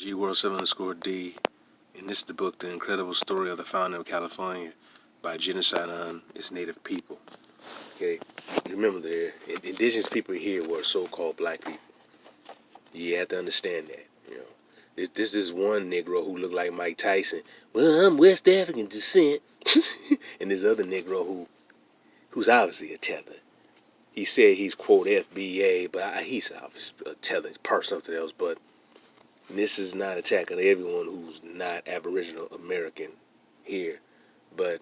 G World 7_D, and this is the book, The Incredible Story of the Founding of California by Genocide on its Native People. Okay, remember the indigenous people here were so-called black people. You have to understand that. This is one Negro who looked like Mike Tyson. Well, I'm West African descent, and this other Negro who's obviously a tether. He said he's quote FBA, but he's obviously a tether. It's part of something else, but. This is not attacking everyone who's not Aboriginal American here. But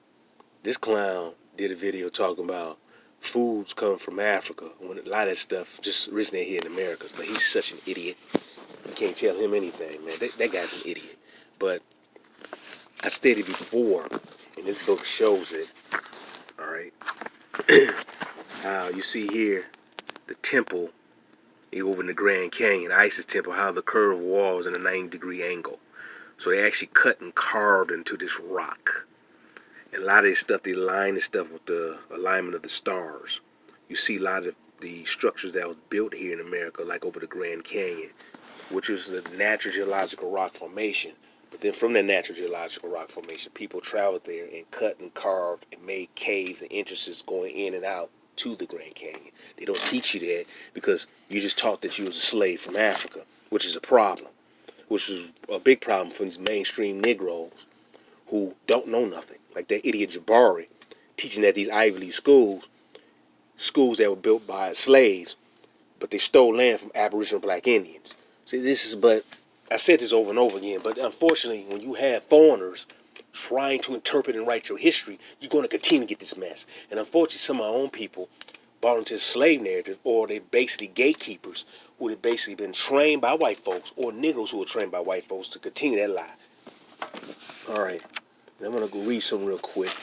this clown did a video talking about foods come from Africa, when a lot of that stuff just originated here in America. But he's such an idiot. You can't tell him anything, man. That guy's an idiot. But I stated before, and this book shows it, all right, how you see here the temple over in the Grand Canyon, Isis Temple, how the curved walls in a 90-degree angle. So they actually cut and carved into this rock. And a lot of this stuff, they align this stuff with the alignment of the stars. You see a lot of the structures that was built here in America, like over the Grand Canyon, which is the natural geological rock formation. But then from that natural geological rock formation, people traveled there and cut and carved and made caves and entrances going in and out to the Grand Canyon. They don't teach you that because you just taught that you was a slave from Africa, which is a problem, which is a big problem for these mainstream Negroes who don't know nothing, like that idiot Jabari teaching at these Ivy League schools that were built by slaves, but they stole land from Aboriginal Black Indians. See, but I said this over and over again, but unfortunately, when you have foreigners trying to interpret and write your history, you're going to continue to get this mess. And unfortunately, some of our own people bought into the slave narrative, or they're basically gatekeepers who have basically been trained by white folks, or Negroes who were trained by white folks to continue that lie. All right, and I'm going to go read some real quick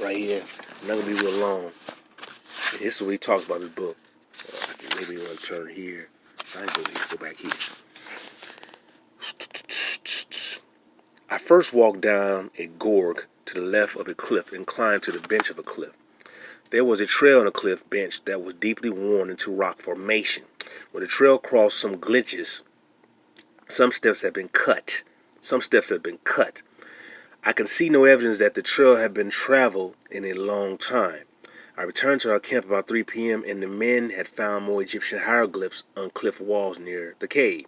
right here. I'm not going to be real long. And this is what he talks about in the book. Maybe you want to turn here. I go back here. I first walked down a gorge to the left of a cliff and climbed to the bench of a cliff. There was a trail on the cliff bench that was deeply worn into rock formation. Where the trail crossed some glitches, some steps had been cut. I can see no evidence that the trail had been traveled in a long time. I returned to our camp about 3 p.m. and the men had found more Egyptian hieroglyphs on cliff walls near the cave.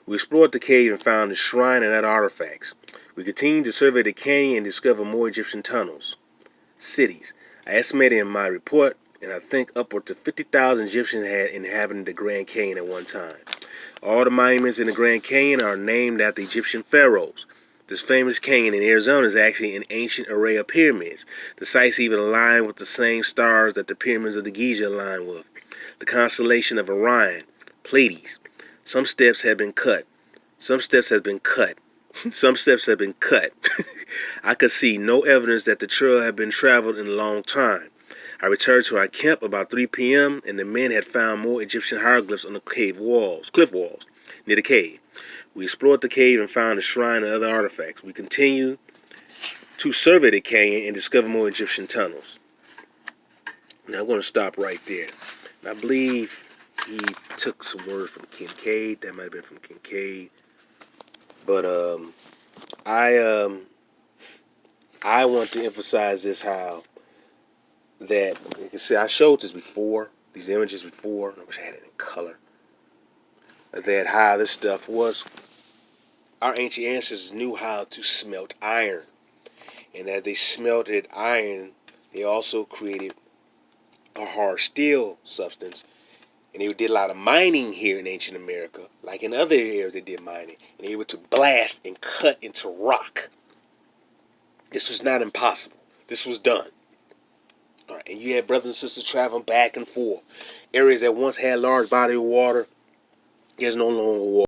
We explored the cave and found a shrine and other artifacts. We continued to survey the canyon and discover more Egyptian tunnels, cities. I estimated in my report, and I think upward to 50,000 Egyptians had inhabited the Grand Canyon at one time. All the monuments in the Grand Canyon are named after Egyptian pharaohs. This famous canyon in Arizona is actually an ancient array of pyramids. The sites even align with the same stars that the pyramids of the Giza align with. The constellation of Orion, Pleiades. Some steps have been cut. Some steps have been cut. I could see no evidence that the trail had been traveled in a long time. I returned to our camp about 3 p.m. and the men had found more Egyptian hieroglyphs on the cliff walls near the cave. We explored the cave and found a shrine and other artifacts. We continued to survey the canyon and discover more Egyptian tunnels. Now I'm going to stop right there. And I believe he took some words from Kincaid. That might have been from Kincaid. But I want to emphasize this, how that you can see I showed this before, these images before. I wish I had it in color. That how this stuff was. Our ancient ancestors knew how to smelt iron, and as they smelted iron, they also created a hard steel substance. And they did a lot of mining here in ancient America, like in other areas they did mining, and they were to blast and cut into rock. This was not impossible. This was done. All right, and you had brothers and sisters traveling back and forth. Areas that once had large body of water, there's no longer water.